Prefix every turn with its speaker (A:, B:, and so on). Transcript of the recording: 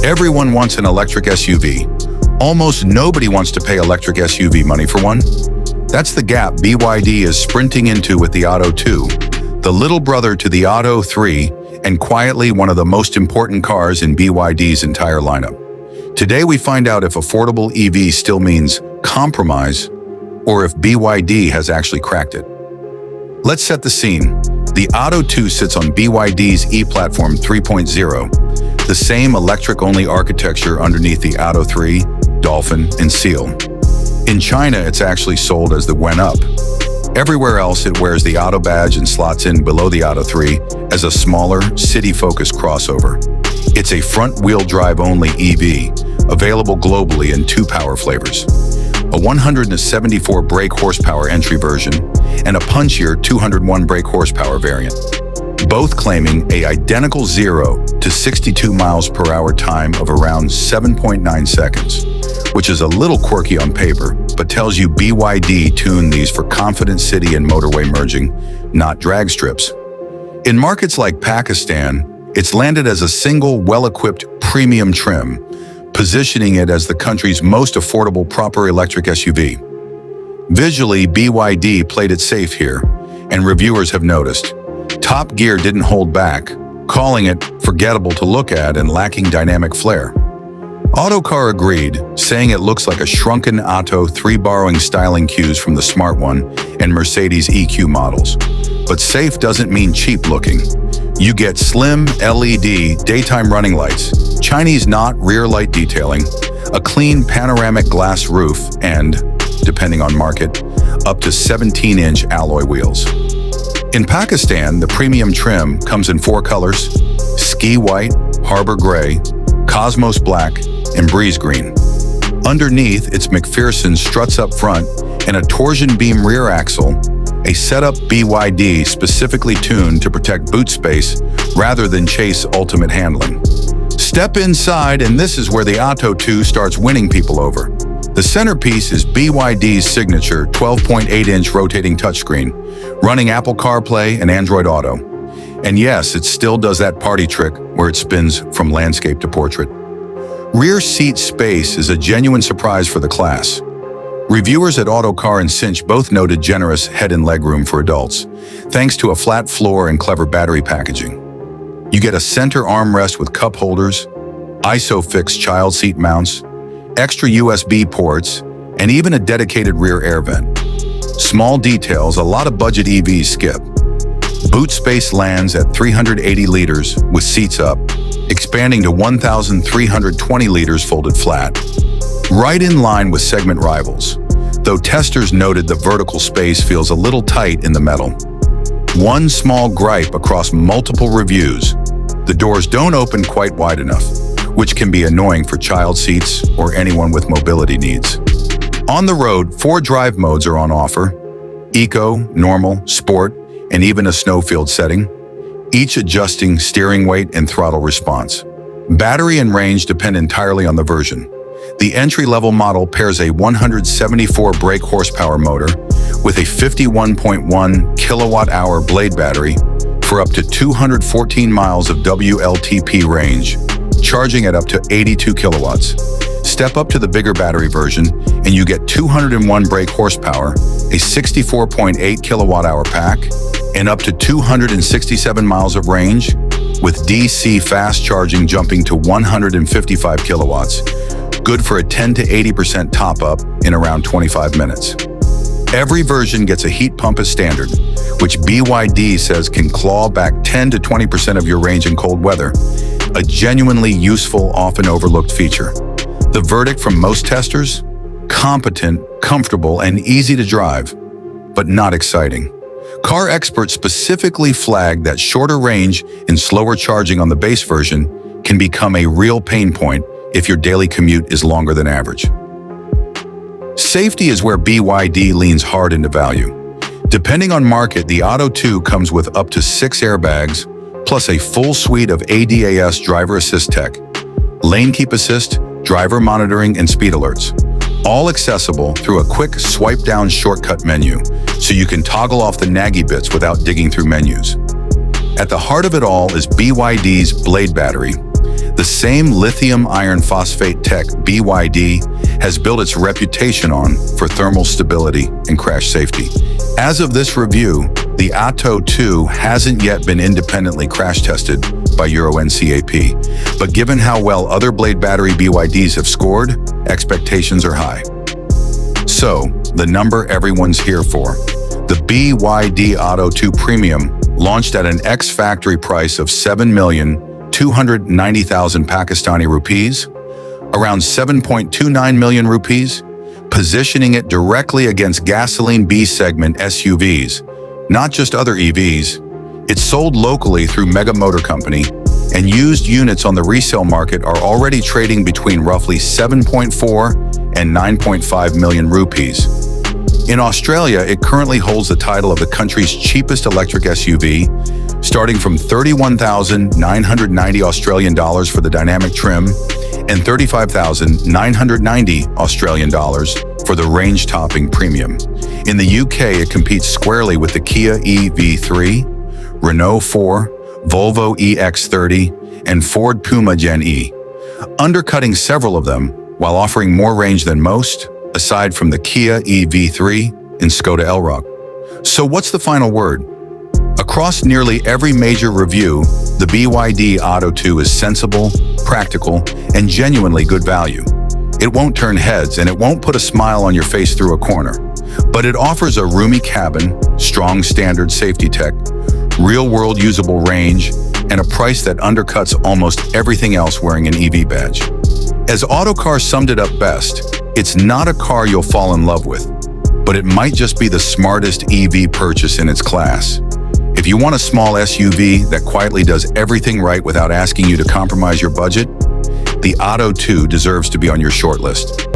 A: Everyone wants an electric SUV. Almost nobody wants to pay electric SUV money for one. That's the gap BYD is sprinting into with the ATTO-2, the little brother to the ATTO-3, and quietly one of the most important cars in BYD's entire lineup. Today we find out if affordable EV still means compromise, or if BYD has actually cracked it. Let's set the scene. The ATTO-2 sits on BYD's E-Platform 3.0, the same electric-only architecture underneath the ATTO-3, Dolphin, and Seal. In China, it's actually sold as the Wen Up. Everywhere else, it wears the ATTO badge and slots in below the ATTO-3 as a smaller, city-focused crossover. It's a front-wheel drive-only EV, available globally in 2 power flavors: a 174 brake horsepower entry version and a punchier 201 brake horsepower variant, both claiming a identical 0 to 62 miles per hour time of around 7.9 seconds, which is a little quirky on paper, but tells you BYD tuned these for confident city and motorway merging, not drag strips. In markets like Pakistan, it's landed as a single, well-equipped premium trim, positioning it as the country's most affordable proper electric SUV. Visually, BYD played it safe here, and reviewers have noticed. Top Gear didn't hold back, calling it forgettable to look at and lacking dynamic flair. Autocar agreed, saying it looks like a shrunken ATTO-3, borrowing styling cues from the Smart One and Mercedes EQ models. But safe doesn't mean cheap looking. You get slim LED daytime running lights, Chinese knot rear light detailing, a clean panoramic glass roof, and, depending on market, up to 17-inch alloy wheels. In Pakistan, the premium trim comes in 4 colors: Ski White, Harbor Gray, Cosmos Black, and Breeze Green. Underneath, it's McPherson struts up front and a torsion beam rear axle, a setup BYD specifically tuned to protect boot space rather than chase ultimate handling. Step inside, and this is where the ATTO-2 starts winning people over. The centerpiece is BYD's signature 12.8-inch rotating touchscreen, running Apple CarPlay and Android Auto. And yes, it still does that party trick where it spins from landscape to portrait. Rear seat space is a genuine surprise for the class. Reviewers at Autocar and Cinch both noted generous head and legroom for adults, thanks to a flat floor and clever battery packaging. You get a center armrest with cup holders, ISO-fix child seat mounts, extra USB ports, and even a dedicated rear air vent. Small details a lot of budget EVs skip. Boot space lands at 380 liters with seats up, expanding to 1,320 liters folded flat, right in line with segment rivals, though testers noted the vertical space feels a little tight in the metal. One small gripe across multiple reviews: the doors don't open quite wide enough, which can be annoying for child seats or anyone with mobility needs. On the road, 4 drive modes are on offer: Eco, Normal, Sport, and even a snowfield setting, each adjusting steering weight and throttle response. Battery and range depend entirely on the version. The entry-level model pairs a 174 brake horsepower motor with a 51.1 kilowatt-hour blade battery for up to 214 miles of WLTP range, charging at up to 82 kilowatts. Step up to the bigger battery version and you get 201 brake horsepower, a 64.8 kilowatt-hour pack, and up to 267 miles of range, with DC fast charging jumping to 155 kilowatts, good for a 10 to 80% top-up in around 25 minutes. Every version gets a heat pump as standard, which BYD says can claw back 10 to 20% of your range in cold weather, a genuinely useful, often overlooked feature. The verdict from most testers? Competent, comfortable, and easy to drive, but not exciting. Car experts specifically flagged that shorter range and slower charging on the base version can become a real pain point if your daily commute is longer than average. Safety is where BYD leans hard into value. Depending on market, the ATTO-2 comes with up to 6 airbags, plus a full suite of ADAS driver assist tech, lane keep assist, driver monitoring, and speed alerts, all accessible through a quick swipe-down shortcut menu, so you can toggle off the naggy bits without digging through menus. At the heart of it all is BYD's Blade battery, The same lithium iron phosphate tech BYD has built its reputation on for thermal stability and crash safety. As of this review, the ATTO-2 hasn't yet been independently crash tested by Euro NCAP, but given how well other blade battery BYDs have scored, expectations are high. So, the number everyone's here for. The BYD ATTO-2 Premium launched at an ex-factory price of 7,290,000 Pakistani rupees, around 7.29 million rupees, positioning it directly against gasoline B-segment SUVs, not just other EVs. It's sold locally through Mega Motor Company, and used units on the resale market are already trading between roughly 7.4 and 9.5 million rupees. In Australia, it currently holds the title of the country's cheapest electric SUV, starting from 31,990 Australian dollars for the dynamic trim and 35,990 Australian dollars for the range-topping premium. In the UK, it competes squarely with the Kia EV3, Renault 4, Volvo EX30, and Ford Puma Gen E, undercutting several of them while offering more range than most, aside from the Kia EV3 and Skoda Elroq. So what's the final word? Across nearly every major review, the BYD ATTO-2 is sensible, practical, and genuinely good value. It won't turn heads and it won't put a smile on your face through a corner, but it offers a roomy cabin, strong standard safety tech, real-world usable range, and a price that undercuts almost everything else wearing an EV badge. As Autocar summed it up best, it's not a car you'll fall in love with, but it might just be the smartest EV purchase in its class. If you want a small SUV that quietly does everything right without asking you to compromise your budget, the ATTO-2 deserves to be on your shortlist.